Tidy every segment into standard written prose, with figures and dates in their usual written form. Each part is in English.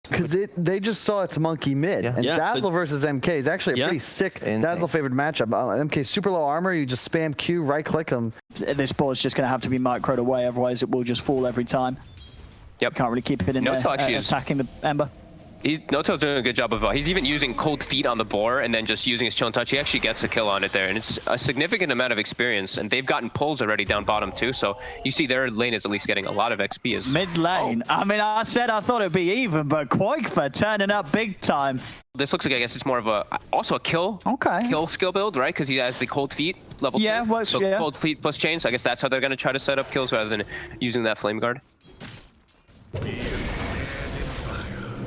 Because they just saw it's Monkey mid. Yeah. And Yeah, Dazzle versus MK is actually a pretty sick Dazzle favored matchup. MK super low armor, you just spam Q, right click him. This ball's just going to have to be microed away, otherwise it will just fall every time. Yep. Can't really keep it in there, attacking the Ember. Noto's doing a good job of, he's even using cold feet on the boar and then just using his chill and touch. He actually gets a kill on it there, and it's a significant amount of experience, and they've gotten pulls already down bottom too, so you see their lane is at least getting a lot of XP. As mid lane. I mean, I said I thought it'd be even, but Quakefer turning up big time. This looks like, I guess it's more of also a kill skill build, right? Because he has the cold feet level 2. Well, so cold feet plus chains. I guess that's how they're going to try to set up kills rather than using that flame guard.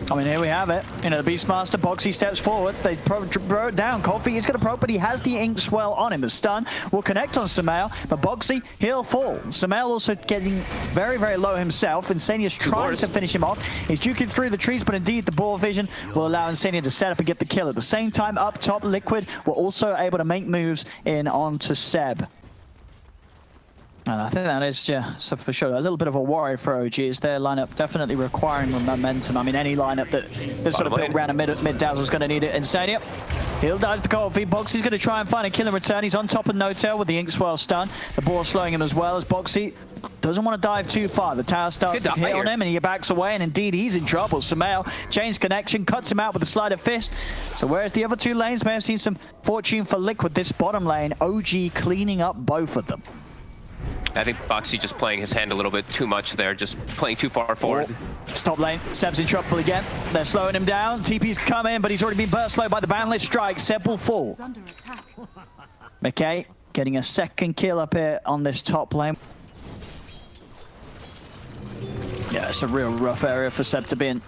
I mean, here we have it. You know, the Beastmaster, Boxy steps forward. They throw it down. Cold Feet is going to proc, but he has the Ink Swell on him. The stun will connect on Sumail, but Boxy, he'll fall. Sumail also getting very, very low himself. Insania's trying to finish him off. He's juking through the trees, but indeed the ball vision will allow Insania to set up and get the kill. At the same time, up top, Liquid were also able to make moves in onto Seb. And I think that is, so for sure, a little bit of a worry for OG. Is their lineup definitely requiring momentum? I mean, any lineup that's sort of built around a mid Dazzle is going to need it. Insania, he'll dodge the Cold Feet. Boxy's going to try and find a kill in return. He's on top of No-Tail with the Ink Swell stun. The ball slowing him as well as Boxy doesn't want to dive too far. The tower starts to hit on him and he backs away, and indeed he's in trouble. Sumail, chains connection, cuts him out with a sleight of fist. So whereas the other two lanes may have seen some fortune for Liquid, this bottom lane, OG cleaning up both of them. I think Boxy just playing his hand a little bit too much there, just playing too far forward. Top lane, Seb's in trouble again. They're slowing him down. TP's come in, but he's already been burst slow by the Boundless Strike. Seb will fall. McKay getting a second kill up here on this top lane. Yeah, it's a real rough area for Seb to be in.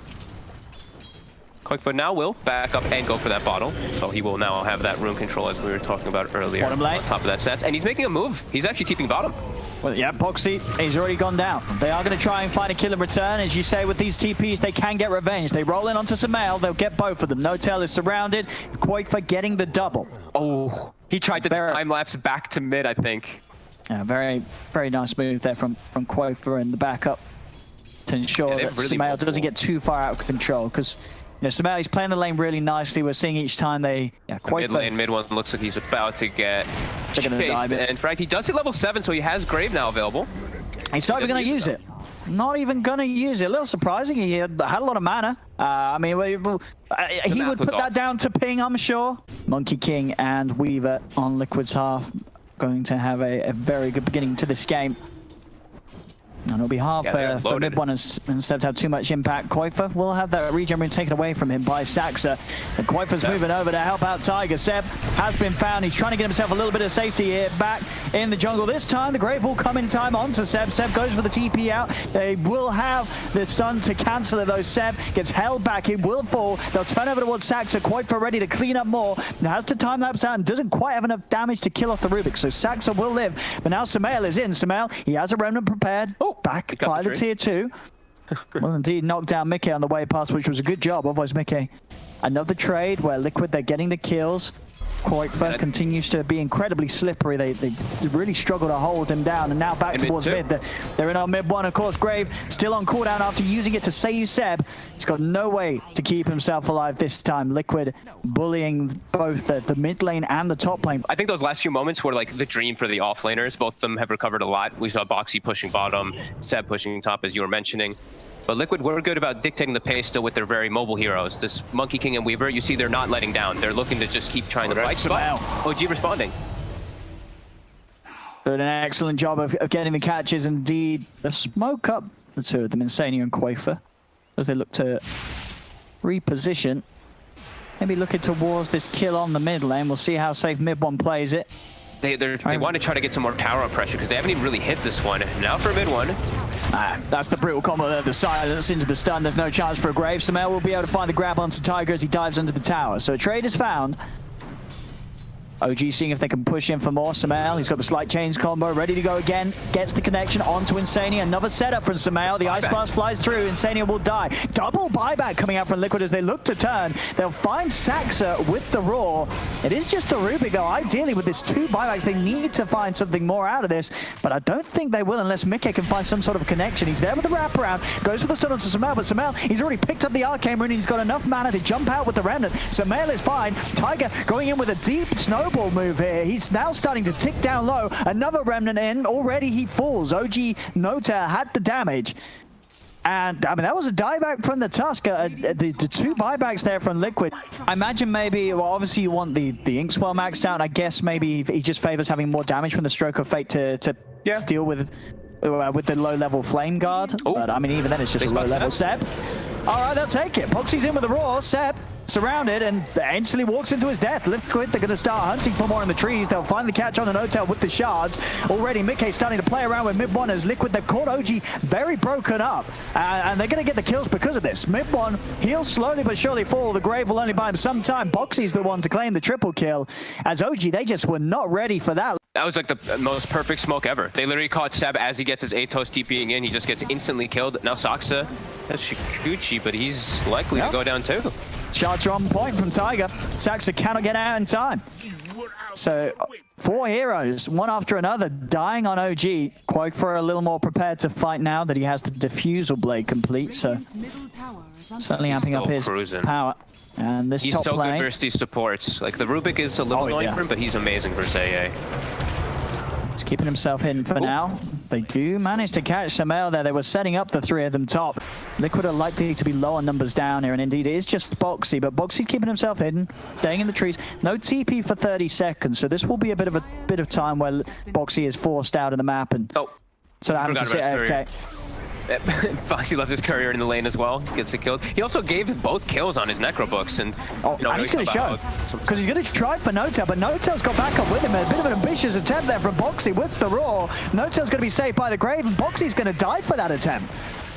Quakefer now will back up and go for that bottle. So he will now have that room control as we were talking about earlier. Bottom lane. On top of that stats. And he's making a move. He's actually keeping bottom. Well, yeah, Boxy, he's already gone down. They are going to try and find a kill in return. As you say, with these TPs, they can get revenge. They roll in onto Sumail. They'll get both of them. No-Tail is surrounded. Quakefer getting the double. Oh, he tried to time-lapse back to mid, I think. Yeah, very, very nice move there from Quakefer in the backup to ensure that really Sumail doesn't get too far out of control. Because you know, Sumail, he's playing the lane really nicely. We're seeing each time they... Yeah, mid one looks like he's about to get chased. And Frank, he does hit level 7, so he has Grave now available. He's not even going to use it. Not even going to use it. A little surprising. He had a lot of mana. I mean, he would put that down to ping, I'm sure. Monkey King and Weaver on Liquid's half. Going to have a very good beginning to this game. And it'll be hard for mid one instead to have too much impact. Quakefer will have that regen rune taken away from him by Saxa. And Quakefer's moving over to help out Tiger. Seb has been found. He's trying to get himself a little bit of safety here back in the jungle. This time, the Grave will come in time onto Seb. Seb goes for the TP out. They will have the stun to cancel it, though. Seb gets held back. He will fall. They'll turn over towards Saxa. Quakefer ready to clean up more. Has to time-lapse out and doesn't quite have enough damage to kill off the Rubik. So Saxa will live. But now Sumail is in. Sumail, he has a remnant prepared. Back by the tier 2. Well, indeed, knocked down Mickey on the way past, which was a good job. Otherwise, Mickey, another trade where Liquid, they're getting the kills. Quakefer continues to be incredibly slippery. They really struggle to hold him down. And now back towards mid. They're in on mid one. Of course, Grave still on cooldown after using it to save Seb. He's got no way to keep himself alive this time. Liquid bullying both the mid lane and the top lane. I think those last few moments were like the dream for the offlaners. Both of them have recovered a lot. We saw Boxy pushing bottom, Seb pushing top, as you were mentioning. But Liquid were good about dictating the pace still with their very mobile heroes. This Monkey King and Weaver, you see they're not letting down. They're looking to just keep trying to fight. OG responding. Did an excellent job of getting the catches. Indeed, the smoke up the two of them, Insania and Quakefer, as they look to reposition. Maybe looking towards this kill on the mid lane. We'll see how safe mid one plays it. They want to try to get some more tower pressure because they haven't even really hit this one. Now for mid one. That's the brutal combo there, the silence into the stun. There's no chance for a Grave. Sumail will be able to find the grab onto Tiger as he dives under the tower. So a trade is found. OG seeing if they can push in for more. Samael, he's got the slight change combo, ready to go again. Gets the connection onto Insania. Another setup from Samael. The Ice Blast flies through. Insania will die. Double buyback coming out from Liquid as they look to turn. They'll find Saxa with the Roar. It is just the Rubik, though. Ideally, with this 2 buybacks, they need to find something more out of this, but I don't think they will unless Mickey can find some sort of connection. He's there with the wraparound, goes for the stun onto Samael, but Samael, he's already picked up the Arcane Rune. He's got enough mana to jump out with the Remnant. Samael is fine. Tiger going in with a deep snowball move here. He's now starting to tick down low. Another Remnant in. Already he falls. OG Nota had the damage. And, I mean, that was a dieback from the Tusker. The 2 buybacks there from Liquid. I imagine maybe, well, obviously you want the Inkswell maxed out. I guess maybe he just favors having more damage from the Stroke of Fate to deal with the low-level Flame Guard. Ooh. But, I mean, even then it's just a low-level Seb. All right, they'll take it. Boxy's in with the Roar. Seb surrounded and instantly walks into his death. Liquid, they're going to start hunting for more in the trees. They'll find the catch on an Hotel with the shards. Already, Mickey's starting to play around with mid-1 as Liquid. They've caught OG very broken up, and they're going to get the kills because of this. Mid-1, he'll slowly but surely fall. The Grave will only buy him some time. Boxy's the one to claim the triple kill. As OG, they just were not ready for that. That was like the most perfect smoke ever. They literally caught Seb as he gets his Atos TPing in. He just gets instantly killed. Now Saxa has Shikuchi, but he's likely to go down too. Shots are on point from Tiger. Saxa cannot get out in time. So 4 heroes, one after another, dying on OG. Quake for a little more prepared to fight now that he has the Diffusal Blade complete. So certainly amping up his power. And this he's top so lane, good versus these supports. Like the Rubik is a little annoying for him, but he's amazing versus AA. He's keeping himself hidden for now. They do manage to catch Samael there. They were setting up the 3 of them top. Liquid are likely to be low on numbers down here, and indeed it is just Boxy, but Boxy's keeping himself hidden, staying in the trees. No TP for 30 seconds, so this will be a bit of time where Boxy is forced out of the map, and so having to sit AFK. Foxy left his courier in the lane as well, gets it killed. He also gave both kills on his Necrobooks, and and he's going to show, because he's going to try for Notel, but Notel's got back up with him. A bit of an ambitious attempt there from Boxy with the Roar. Notel's going to be saved by the Grave, and Boxy's going to die for that attempt.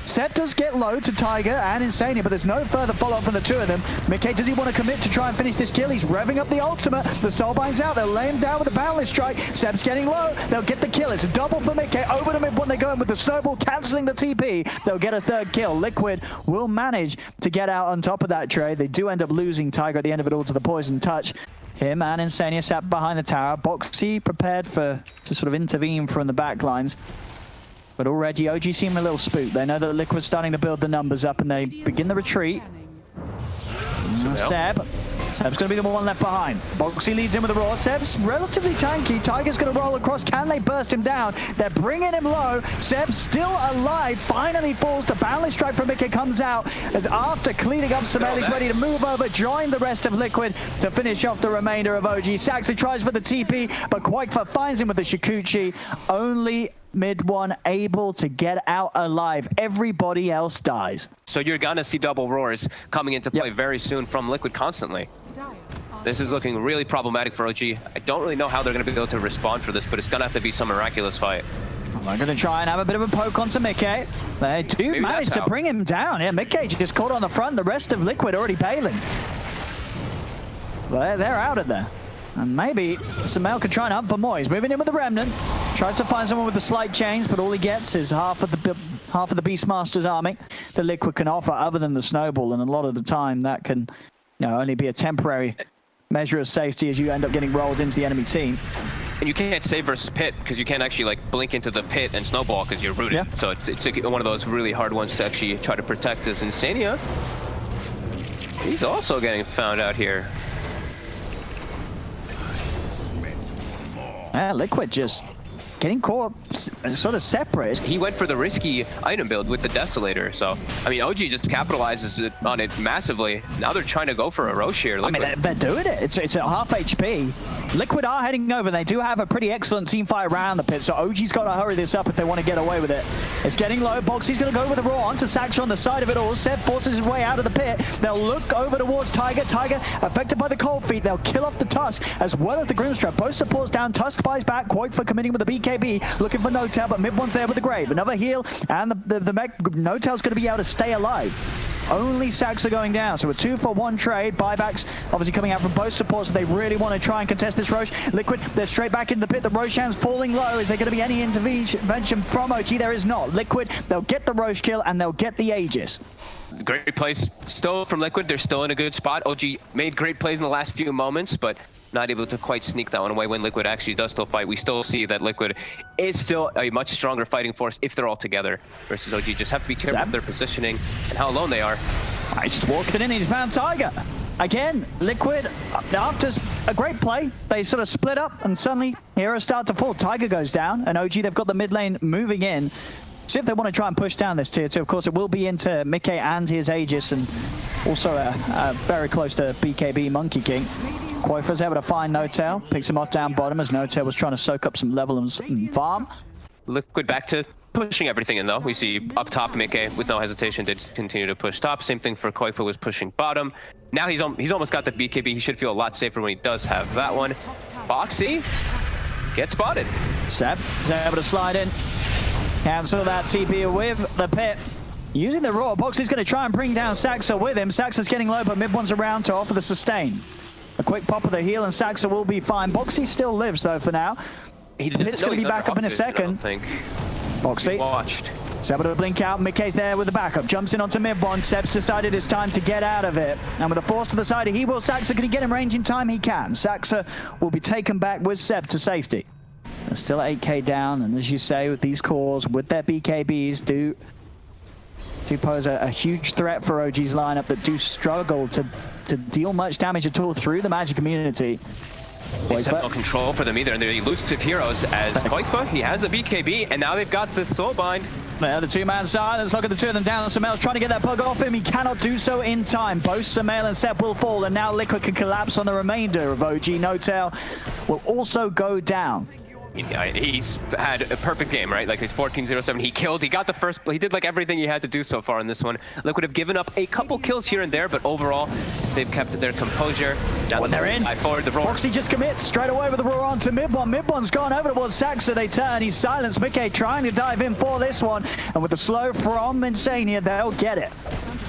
Set does get low to Tiger and Insania, but there's no further follow-up from the 2 of them. Mickey, does he want to commit to try and finish this kill? He's revving up the ultimate. The Soulbind's out. They'll lay him down with a Boundless Strike. Seb's getting low. They'll get the kill. It's a double for Mickey. Over to mid when they go in with the Snowball, cancelling the TP. They'll get a 3rd kill. Liquid will manage to get out on top of that trade. They do end up losing Tiger at the end of it all to the Poison Touch. Him and Insania sat behind the tower. Boxy prepared to sort of intervene from the back lines. But already OG seem a little spooked. They know that Liquid's starting to build the numbers up, and they begin the retreat. Seb's going to be the one left behind. Boxy leads in with the Roar. Seb's relatively tanky. Tiger's going to roll across. Can they burst him down? They're bringing him low. Seb's still alive. Finally falls. The Boundless Strike from Mickey comes out as after cleaning up Samael, he's ready to move over, join the rest of Liquid to finish off the remainder of OG. Saxa tries for the TP, but Quakefa finds him with the Shikuchi. Only mid-1 able to get out alive. Everybody else dies. So you're gonna see double roars coming into play very soon from Liquid constantly. This is looking really problematic for OG. I don't really know how they're gonna be able to respond for this, but it's gonna have to be some miraculous fight. They're going to try and have a bit of a poke onto Mickey. They do manage to bring him down. Yeah, Mickey just caught on the front. The rest of Liquid already bailing. Well, they're out of there. And maybe Samael could try and hunt for more. He's moving in with the Remnant. Tries to find someone with the slight chains, but all he gets is half of the Beastmaster's army that Liquid can offer, other than the Snowball. And a lot of the time, that can only be a temporary measure of safety as you end up getting rolled into the enemy team. And you can't save versus pit because you can't actually like blink into the pit and snowball because you're rooted. Yeah. So it's one of those really hard ones to actually try to protect as Insania. He's also getting found out here. Liquid just getting caught sort of separate. He went for the risky item build with the Desolator, so I mean OG just capitalizes on it massively. Now they're trying to go for a Roche here. Liquid. I mean they're doing it. It's at half HP. Liquid are heading over. They do have a pretty excellent team fight around the pit, so OG's got to hurry this up if they want to get away with it. It's getting low. Boxy's going to go with the Roar onto Saxa on the side of it all. Seb forces his way out of the pit. They'll look over towards Tiger. Tiger affected by the Cold Feet. They'll kill off the Tusk as well as the Grimstrap. Both supports down. Tusk buys back. Quake for committing with the BKB. Looking for Notel, but mid-one's there with the Grave. Another heal, and the mech Notel's going to be able to stay alive. Only Saxa going down. So a 2-for-1 trade. Buybacks obviously coming out from both supports. So they really want to try and contest this Rosh. Liquid, they're straight back in the pit. The Roshan's falling low. Is there going to be any intervention from OG? There is not. Liquid, they'll get the Rosh kill and they'll get the Aegis. Great plays still from Liquid. They're still in a good spot. OG made great plays in the last few moments, but not able to quite sneak that one away when Liquid actually does still fight. We still see that Liquid is still a much stronger fighting force if they're all together versus OG. Just have to be careful of their positioning and how alone they are. He's just walking in. He's found Tiger. Again, Liquid, after a great play, they sort of split up and suddenly heroes start to fall. Tiger goes down and OG, they've got the mid lane moving in. See if they want to try and push down this tier 2. Of course, it will be into Mickey and his Aegis, and also very close to BKB Monkey King. Koifa's able to find N0tail, picks him off down bottom as N0tail was trying to soak up some level and farm. Liquid back to pushing everything in though. We see up top Mickey with no hesitation did continue to push top. Same thing for Koifa, was pushing bottom. Now he's almost got the BKB. He should feel a lot safer when he does have that one. Boxy gets spotted. Seb is able to slide in. Cancel that TP with the pit. Using the raw, Boxy's going to try and bring down Saxa with him. Saxa's getting low, but mid one's around to offer the sustain. A quick pop of the heal and Saxa will be fine. Boxy still lives though for now. It's going to be back up in a second. Boxy watched. He's able to blink out. Mickey's there with the backup. Jumps in onto mid one. Seb's decided it's time to get out of it. And with a force to the side, he will. Saxa, can he get in range in time? He can. Saxa will be taken back with Seb to safety. They're still at 8k down, and as you say, with these cores, with their BKBs, do pose a huge threat for OG's lineup that do struggle to deal much damage at all through the Magic community. They have no control for them either, and they're elusive heroes as Koifa, he has the BKB, and now they've got the Soulbind. Yeah, the two-man side, let's look at the two of them down. Samael's trying to get that pug off him, he cannot do so in time. Both Samael and Seb will fall, and now Liquid can collapse on the remainder of OG. N0tail will also go down. He's had a perfect game, right? Like he's 14-0-7. He killed. He got the first. He did like everything he had to do so far in this one. Liquid have given up a couple kills here and there, but overall, they've kept their composure. Now when they're in, forward the roar. Boxy just commits straight away with the roar onto mid one. Mid one's gone over towards Saxa. They turn. He's silenced. Mickey trying to dive in for this one, and with the slow from Insania, they'll get it.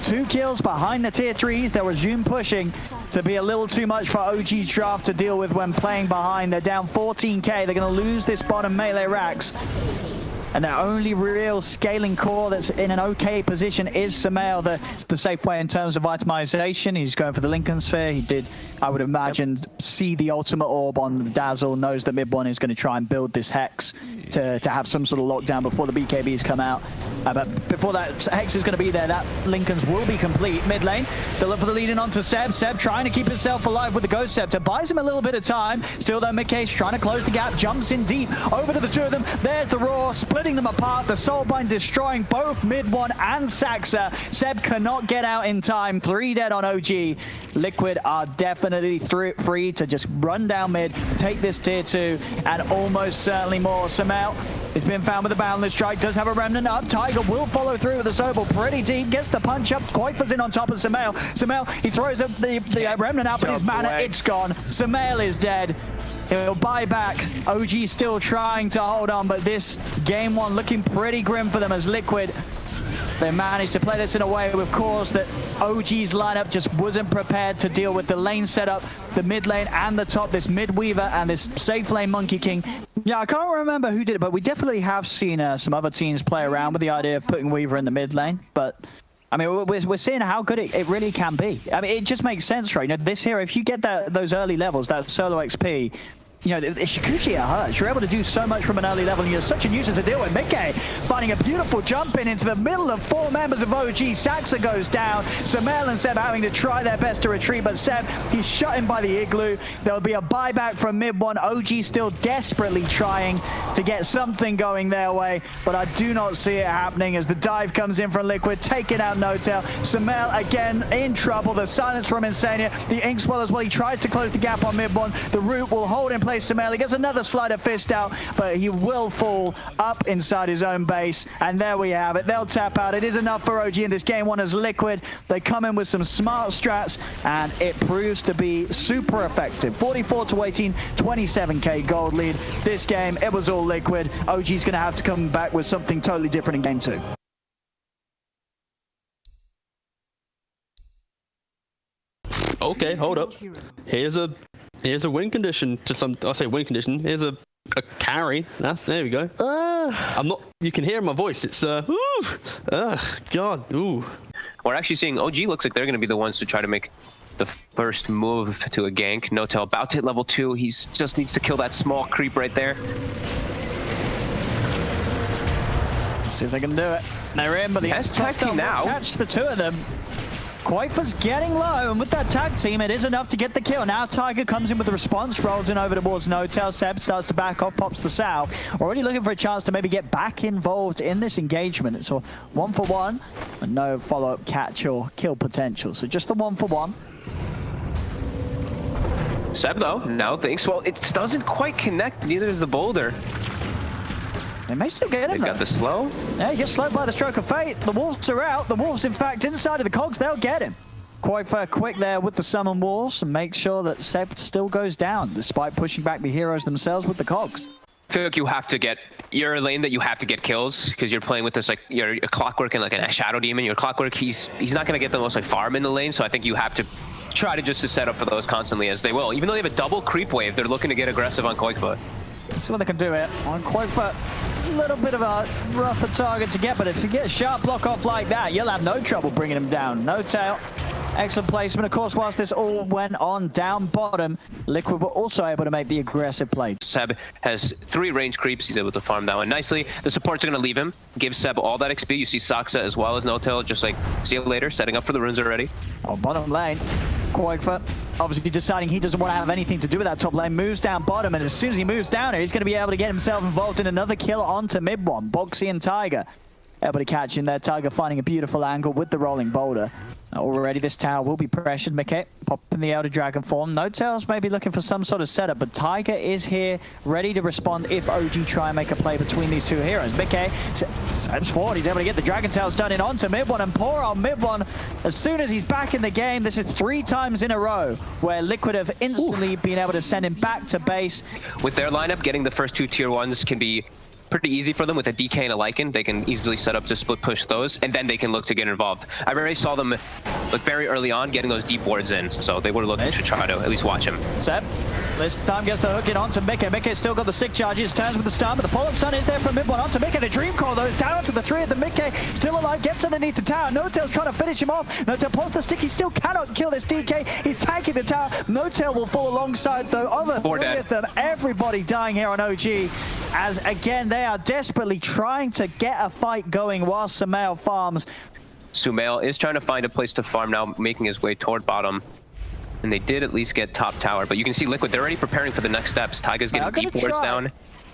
2 kills behind the tier 3s. They'll resume pushing. To be a little too much for OG's draft to deal with when playing behind. They're down 14k. They're going to lose this bottom melee racks. And their only real scaling core that's in an okay position is Samael, the safe way in terms of itemization. He's going for the Lincoln Sphere. He did, I would imagine, see the ultimate orb on the Dazzle, knows that mid one is going to try and build this Hex to have some sort of lockdown before the BKBs come out. But before that Hex is going to be there, that Lincoln's will be complete. Mid lane, they'll look for the lead in onto Seb. Seb trying to keep himself alive with the Ghost Scepter. Buys him a little bit of time. Still though, Mickey's trying to close the gap. Jumps in deep. Over to the two of them. There's the Roar, splitting them apart. The Soulbind destroying both mid one and Saxa. Seb cannot get out in time. 3 dead on OG. Liquid are definitely free to just run down mid, take this tier 2, and almost certainly more. Samael has been found with a Boundless Strike, does have a Remnant up. Tiger will follow through with the Sobel pretty deep, gets the punch up. Koifa's in on top of Samael. Samael, he throws up the Remnant out, but his mana, it's gone. Samael is dead. He'll buy back. OG still trying to hold on, but this game 1 looking pretty grim for them as Liquid. They managed to play this in a way with cores that OG's lineup just wasn't prepared to deal with. The lane setup, the mid lane and the top, this mid Weaver and this safe lane Monkey King. Yeah, I can't remember who did it, but we definitely have seen some other teams play around with the idea of putting Weaver in the mid lane. But I mean, we're seeing how good it really can be. I mean, it just makes sense, right? You know, this hero, if you get those early levels, that solo XP, you know, Shikuchi or Hurts, you're able to do so much from an early level, and you're such a nuisance to deal with. Mickey finding a beautiful jump in into the middle of 4 members of OG. Saxa goes down. Samael and Seb having to try their best to retreat, but Seb, he's shut in by the Igloo. There'll be a buyback from mid one. OG still desperately trying to get something going their way, but I do not see it happening as the dive comes in from Liquid, taking out N0tail. Samael again in trouble. The silence from Insania. The Inkswell as well. He tries to close the gap on mid one. The root will hold in place. Samael, he gets another sleight of fist out, but he will fall up inside his own base, and there we have it. They'll tap out. It is enough for OG in this game 1 as Liquid. They come in with some smart strats, and it proves to be super effective. 44-18, 27k gold lead. This game, it was all Liquid. OG's going to have to come back with something totally different in game 2. Okay, hold up. Here's a win condition to some. I say win condition. Here's a carry. There we go. I'm not. You can hear my voice. It's God. Ooh. We're actually seeing OG looks like they're going to be the ones to try to make the first move to a gank. Notel about to hit level 2. He just needs to kill that small creep right there. See if they can do it. They're in, but the tag team now. Catch the two of them. Quaifer's getting low, and with that tag team, it is enough to get the kill. Now Tiger comes in with the response, rolls in over towards Notel. Seb starts to back off, pops the South. Already looking for a chance to maybe get back involved in this engagement. It's a 1-for-1, and no follow-up catch or kill potential. So just the 1-for-1. Seb, though, now thinks, well, it doesn't quite connect. Neither does the boulder. They may still get him, They've got the slow. Yeah, he gets slowed by the stroke of fate. The wolves are out. The wolves, in fact, inside of the cogs. They'll get him. Quaifer quick there with the summon wolves and make sure that Seb still goes down, despite pushing back the heroes themselves with the cogs. I feel like you have to get, you're a lane that you have to get kills because you're playing with this, like, you're a Clockwork and like a Shadow Demon. Your Clockwork, he's not going to get the most like farm in the lane, so I think you have to try to just set up for those constantly as they will. Even though they have a double creep wave, they're looking to get aggressive on Quaifer. Let's see what they can do here. On Quaifer, a little bit of a rougher target to get, but if you get a sharp block off like that, you'll have no trouble bringing him down. No tail. Excellent placement. Of course, whilst this all went on down bottom, Liquid were also able to make the aggressive play. Seb has 3 range creeps. He's able to farm that one nicely. The supports are going to leave him. Give Seb all that XP. You see Saksa as well as Notel just like, see you later, setting up for the runes already. Oh, bottom lane. Quaifer obviously deciding he doesn't want to have anything to do with that top lane, moves down bottom, and as soon as he moves down here, he's going to be able to get himself involved in another kill onto mid one. Boxy and Tiger able to catch in there. Tiger finding a beautiful angle with the rolling boulder. Already this tower will be pressured. Mickey popping the Elder Dragon form. Notel's maybe looking for some sort of setup, but Tiger is here ready to respond if OG try and make a play between these two heroes. Mickey steps forward. He's able to get the Dragon Tails done in onto mid one, and poor on mid one. As soon as he's back in the game, this is 3 times in a row where Liquid have instantly been able to send him back to base. With their lineup, getting the first 2 tier 1s can be pretty easy for them. With a DK and a Lycan, they can easily set up to split push those, and then they can look to get involved. I already saw them like very early on getting those deep wards in, so they were looking to try to at least watch him. Seb, this time gets the hook in onto Mickey. Mickey's still got the stick charges, turns with the stun, but the follow-up stun is there from mid one onto Mickey. The Dream Core though is down to the 3 of the Mickey, still alive, gets underneath the tower. Notel's trying to finish him off. Notel pulls the stick, he still cannot kill this DK. He's tanking the tower. Notel will fall alongside though. Over 3 of them, everybody dying here on OG, as again they are desperately trying to get a fight going while Sumail farms. Sumail is trying to find a place to farm now, making his way toward bottom. And they did at least get top tower, but you can see Liquid, they're already preparing for the next steps. Tiger's getting deep wards down.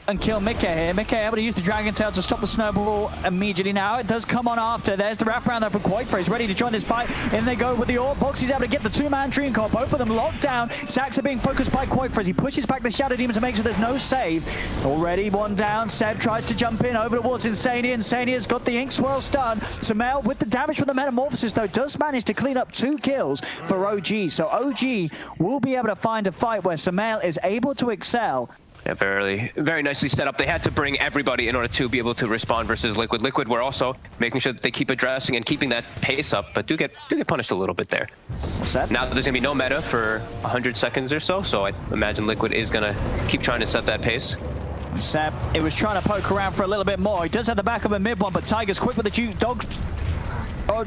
And kill Mickey here. Mickey able to use the Dragon Tail to stop the snowball immediately now. It does come on after. There's the wraparound there for Quaifer. He's ready to join this fight. In they go with the Orb Box. He's able to get the 2-man Dream Core. Both of them locked down. Saxa being focused by Quaifer as he pushes back the Shadow Demon to make sure there's no save. Already one down. Seb tries to jump in over towards Insania. Insania's got the Ink Swirl stun. Sumail with the damage from the Metamorphosis though does manage to clean up 2 kills for OG. So OG will be able to find a fight where Sumail is able to excel. Yeah, very nicely set up. They had to bring everybody in order to be able to respond versus Liquid. Liquid were also making sure that they keep addressing and keeping that pace up, but do get punished a little bit there. Now there's gonna be no meta for 100 seconds or so I imagine Liquid is gonna keep trying to set that pace. Seb, it was trying to poke around for a little bit more. He does have the back of a mid one, but Tiger's quick with the dog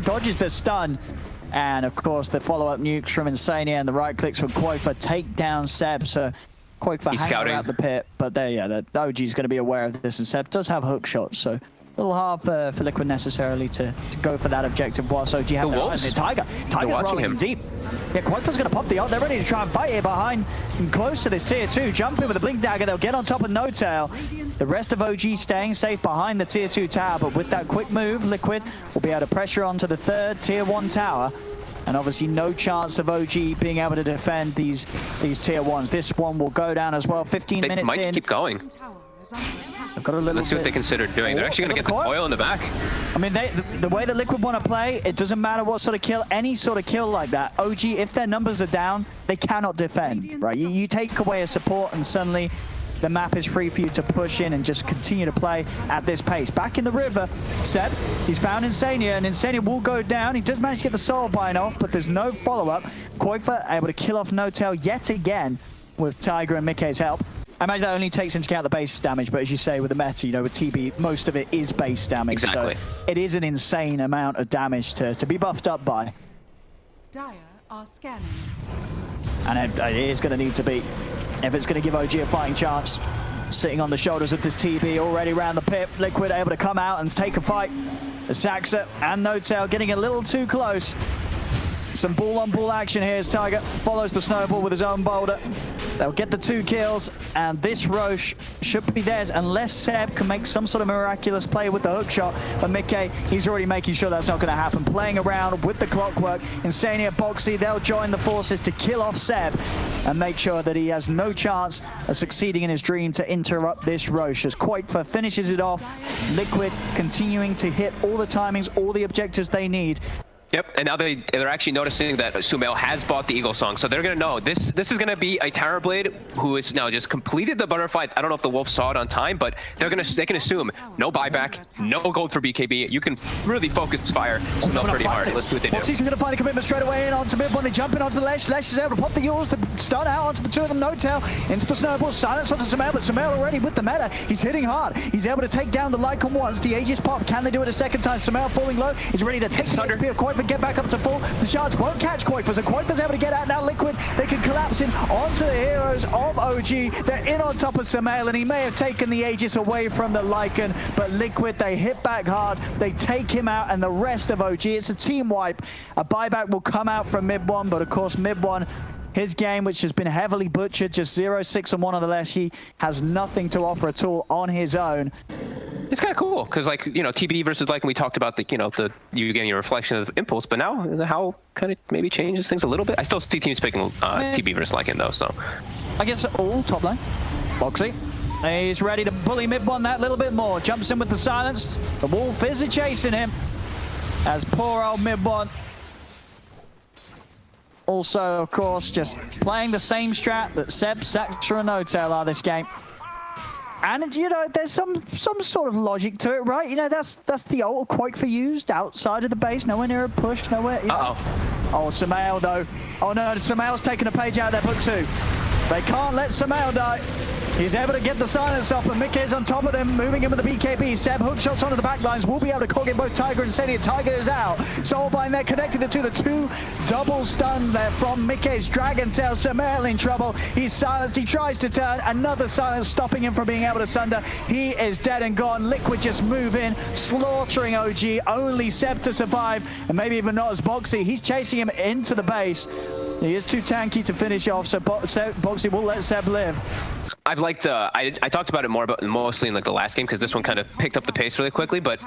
dodges the stun. And of course the follow-up nukes from Insania and the right clicks from Quaifer take down Seb. So Quaifer hanging out the pit, but there, yeah, the OG's going to be aware of this, and Seb does have hook shots, so a little hard for Liquid necessarily to go for that objective whilst OG have their eyes on it. Tiger's rolling him deep. Yeah, Quaifer's going to pop the ult. They're ready to try and fight here behind and close to this tier 2. Jump in with a blink dagger. They'll get on top of Notel. The rest of OG staying safe behind the tier 2 tower, but with that quick move, Liquid will be able to pressure onto the 3rd tier 1 tower. And obviously no chance of OG being able to defend these tier 1s. This one will go down as well. 15 minutes in. They might keep going. Let's see what they consider doing. They're actually going to get the coil in the back. I mean, the way that Liquid want to play, it doesn't matter what sort of kill, any sort of kill like that. OG, if their numbers are down, they cannot defend, right? You take away a support and suddenly the map is free for you to push in and just continue to play at this pace. Back in the river, Seb, he's found Insania, and Insania will go down. He does manage to get the soul bind off, but there's no follow-up. Koifa able to kill off No-Tail yet again with Tiger and Mickey's help. I imagine that only takes into account the base damage, but as you say, with the meta, you know, with TB, most of it is base damage. Exactly. So it is an insane amount of damage to be buffed up by. Dire are scanning. And it is going to need to be, if it's going to give OG a fighting chance. Sitting on the shoulders of this TB already around the pit. Liquid able to come out and take a fight. The Saxa and No-Tail getting a little too close. Some ball-on-ball action here as Tiger follows the snowball with his own boulder. They'll get the 2 kills, and this Roche should be theirs unless Seb can make some sort of miraculous play with the hook shot. But Mickey, he's already making sure that's not going to happen. Playing around with the clockwork. Insania, Boxy, they'll join the forces to kill off Seb and make sure that he has no chance of succeeding in his dream to interrupt this Roche. As Koifa finishes it off, Liquid continuing to hit all the timings, all the objectives they need. Yep, and now they're actually noticing that Sumail has bought the Eagle Song, so they're gonna know this is gonna be a Terrorblade who is now just completed the butterfly. I don't know if the Wolf saw it on time, but they can assume no buyback, no gold for BKB. You can really focus fire Sumail pretty hard. Let's see what they do. Foxy's gonna find a commitment straight away in onto mid when they jump in onto the Lesh. Lesh is able to pop the Yours to stun out onto the 2 of them. No-Tail into the snowball, silence onto Sumail, but Sumail already with the meta. He's hitting hard. He's able to take down the Lycon once. The Aegis pop. Can they do it a second time? Sumail falling low. He's ready to take the HP of Koifa, get back up to full. The shards won't catch Koifa, so Koifa's able to get out now. Liquid, they can collapse in onto the heroes of OG. They're in on top of Sumail, and he may have taken the Aegis away from the Lycan, but Liquid, they hit back hard. They take him out, and the rest of OG, it's a team wipe. A buyback will come out from mid-1, but of course mid-1, his game, which has been heavily butchered, just 0-6-1 on the left, he has nothing to offer at all on his own. It's kind of cool because, like, you know, TBD versus like we talked about the, you know, the you getting a reflection of Impulse, but now the how kind of maybe changes things a little bit. I still see teams picking TB versus Lycan though, so I guess all top lane. Boxy, he's ready to bully mid-1 that little bit more. Jumps in with the silence. The Wolf is chasing him as poor old mid-1. Also, of course, just playing the same strat that Seb, Saxa, and No-Tail are this game. And, you know, there's some sort of logic to it, right? You know, that's the ult Koifa used outside of the base, nowhere near a push, nowhere... Oh, Sumail, though. Oh, no, Sumail's taking a page out of their book, too. They can't let Sumail die. He's able to get the silence off, and Mickey's on top of them, moving in with the BKB. Seb hook shots onto the backlines. Will be able to cog in both Tiger and Insania. Tiger is out. Soulbind there connected the 2. The 2 double stun there from Mickey's Dragon Tail. Sumail in trouble. He's silenced. He tries to turn. Another silence stopping him from being able to sunder. He is dead and gone. Liquid just move in, slaughtering OG. Only Seb to survive, and maybe even not as Boxy. He's chasing him into the base. He is too tanky to finish off, so Boxy will let Seb live. I've liked, I talked about it mostly in like the last game because this one kind of picked up the pace really quickly, but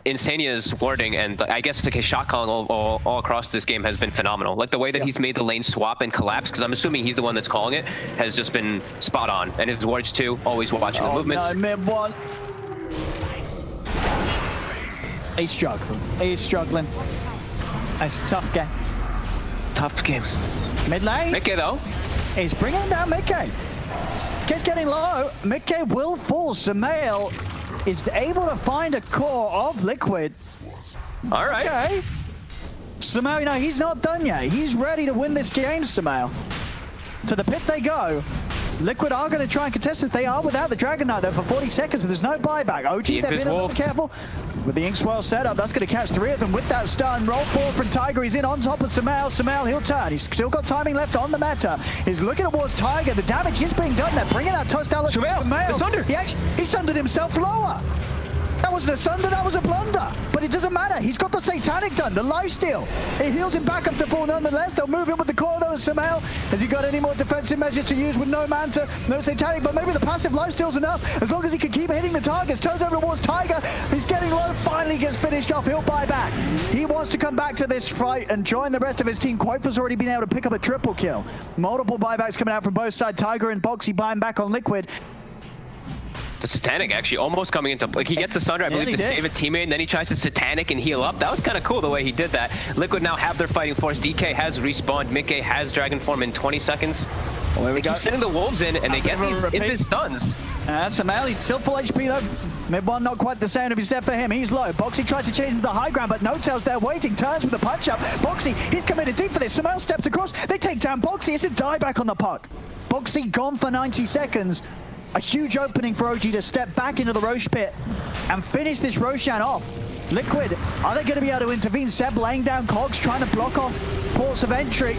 Insania's warding and I guess like his shot calling all across this game has been phenomenal. Like the way that he's made the lane swap and collapse, because I'm assuming he's the one that's calling it, has just been spot on. And his wards too, always watching the movements. No, mid-1. He's struggling. He's struggling. It's a tough game. Tough game. Mid lane. Mickey though. He's bringing down Mickey. Mickey's getting low. Mickey will fall. Sumail is able to find a core of Liquid. All right. Okay. Sumail, you know, he's not done yet. He's ready to win this game, Sumail. To the pit they go. Liquid are going to try and contest it. They are without the Dragon Knight there for 40 seconds, and there's no buyback. OG, they've been a little careful. With the Inkswell setup, that's going to catch 3 of them with that stun. Roll forward from Tiger. He's in on top of Sumail. Sumail, he'll turn. He's still got timing left on the meta. He's looking towards Tiger. The damage is being done there. Bringing that touchdown. Sumail, he sundered himself lower. That wasn't a sunder, that was a blunder. But it doesn't matter. He's got the Satanic done, the lifesteal. It heals him back up to full nonetheless. They'll move in with the core though as Sumail. Has he got any more defensive measures to use with no Manta, no Satanic? But maybe the passive lifesteal's enough. As long as he can keep hitting the targets. Turns over towards Tiger. He's getting low. Finally gets finished off. He'll buy back. He wants to come back to this fight and join the rest of his team. Koifa's already been able to pick up a triple kill. Multiple buybacks coming out from both sides. Tiger and Boxy buying back on Liquid. The Satanic actually almost coming into, like he gets the Sunder, I believe, to save a teammate, and then he tries to Satanic and heal up. That was kind of cool the way he did that. Liquid now have their fighting force. DK has respawned. Mickey has Dragon Form in 20 seconds. Well, there we They go. keep sending the wolves in, and they get these invis stuns. Samel, he's still full HP though. Mid one not quite the same to be said for him. He's low. Boxy tries to change the high ground, but No-Tail's there waiting. Turns with a punch up. Boxy, he's committed deep for this. Samel steps across. They take down Boxy. It's a dieback on the puck. Boxy gone for 90 seconds. A huge opening for OG to step back into the Roche pit and finish this Roshan off. Liquid, are they going to be able to intervene? Seb laying down cogs, trying to block off ports of entry.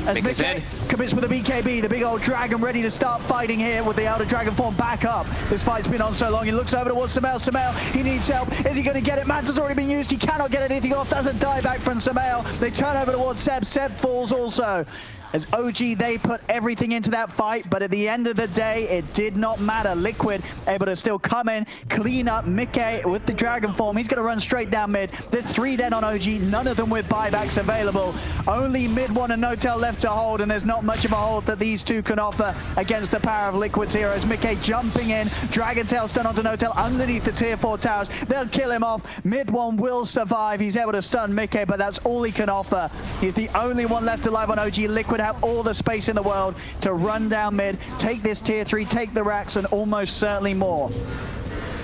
As Mickey commits with a BKB, the big old dragon ready to start fighting here with the Elder Dragon form back up. This fight's been on so long. He looks over towards Samel. Samel, he needs help. Is he going to get it? Manta's already been used. He cannot get anything off. That's a dieback from Samel. They turn over towards Seb. Seb falls also. As OG, they put everything into that fight, but at the end of the day, it did not matter. Liquid able to still come in, clean up Mickey with the Dragon form. He's going to run straight down mid. There's 3 dead on OG, none of them with buybacks available. Only mid one and No-Tail left to hold, and there's not much of a hold that these two can offer against the power of Liquid's heroes. Mickey jumping in, Dragon Tail stun onto No-Tail underneath the tier 4 towers. They'll kill him off. Mid one will survive. He's able to stun Mickey, but that's all he can offer. He's the only one left alive on OG. Liquid have all the space in the world to run down mid, take this tier 3, take the racks, and almost certainly more.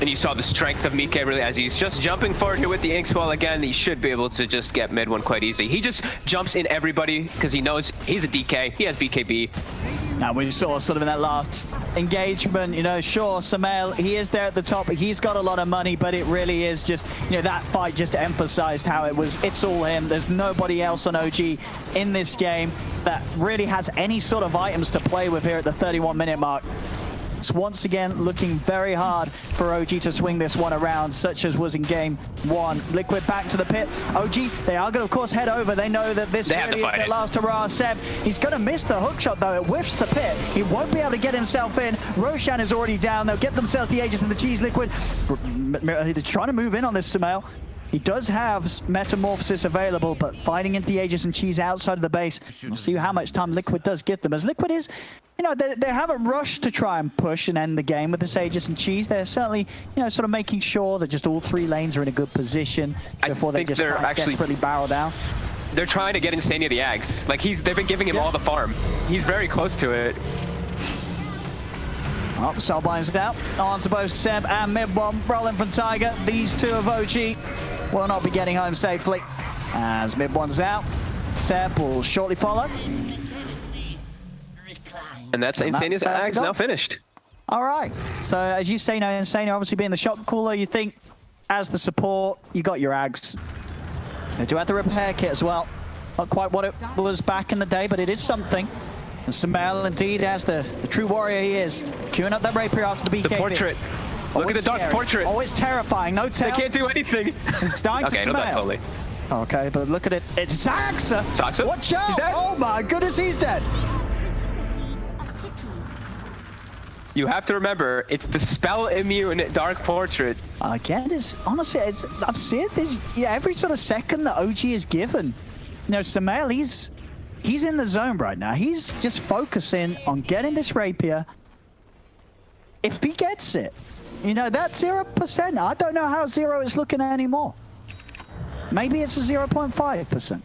And you saw the strength of Mike really as he's just jumping forward here with the Inkswell again. He should be able to just get mid one quite easy. He just jumps in everybody because he knows he's a DK. He has BKB. Now we saw sort of in that last engagement, you know, sure, Samel, he is there at the top. He's got a lot of money, but it really is just, you know, that fight just emphasized how it's all him. There's nobody else on OG in this game that really has any sort of items to play with here at the 31-minute mark. It's once again looking very hard for OG to swing this one around, such as was in game 1. Liquid back to the pit. OG, they are going to, of course, head over. They know that this really is their last hurrah. Seb, he's going to miss the hook shot, though. It whiffs the pit. He won't be able to get himself in. Roshan is already down. They'll get themselves the Aegis and the Cheese. Liquid, they're trying to move in on this Samel. He does have Metamorphosis available, but fighting into the Aegis and Cheese outside of the base, we'll see how much time Liquid does get them. As Liquid is, you know, they haven't rushed to try and push and end the game with this Aegis and Cheese. They're certainly, you know, sort of making sure that just all 3 lanes are in a good position before they just desperately barrel down. They're trying to get Insania the Ags. Like, they've been giving him all the farm. He's very close to it. Oh, Soulbind's out onto both Seb and Mid1, rolling from Tiger. These two of OG will not be getting home safely. As Mid1's out, Seb will shortly follow. And that's Insania's Ags now finished. All right. So as you say, Insania obviously being the shot caller, you think as the support, you got your Ags. They do have the repair kit as well. Not quite what it was back in the day, but it is something. And Samel, indeed, as the true warrior he is, queuing up that rapier after the BKB. The portrait. Look at the dark portrait. Oh, it's terrifying. No tail. They can't do anything. He's dying to no, that's slowly. Okay, but look at it. It's Zaxa. Zaxa? Watch out. Oh my goodness, he's dead. You have to remember, it's the spell immune dark portrait. Again, honestly, I'm seeing this every sort of second that OG is given. You know, Samel, he's in the zone right now. He's just focusing on getting this rapier. If he gets it, you know, that's 0%. I don't know how 0 is looking anymore. Maybe it's a 0.5%.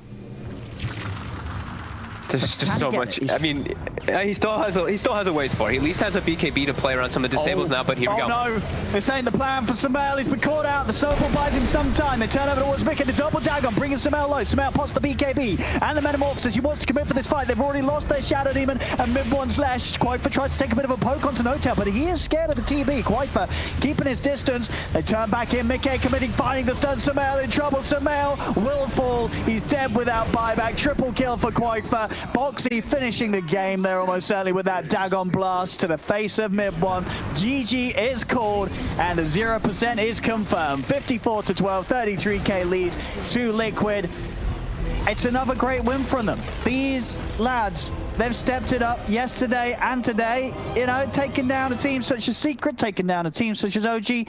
There's just so much. I mean, he still has a ways for it. He at least has a BKB to play around some of the disables now, but here we go. Oh no, this ain't the plan for Samel. He's been caught out. The snowball buys him some time. They turn over towards Mickey. The double dagon bringing Samel low. Samel pots the BKB and the Metamorphosis. He wants to commit for this fight. They've already lost their Shadow Demon and Mid1 slash. Quaifa tries to take a bit of a poke onto No-Tail, but he is scared of the TB. Quaifa keeping his distance. They turn back in. Mickey committing, finding the stun. Samel in trouble. Samel will fall. He's dead without buyback. Triple kill for Quaifa. Boxy finishing the game there almost certainly with that Dagon blast to the face of Mid1. GG is called and the 0% is confirmed. 54-12, 33k lead to Liquid. It's another great win from them. These lads, they've stepped it up yesterday and today. You know, taking down a team such as Secret, taking down a team such as OG.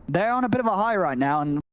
They're on a bit of a high right now, and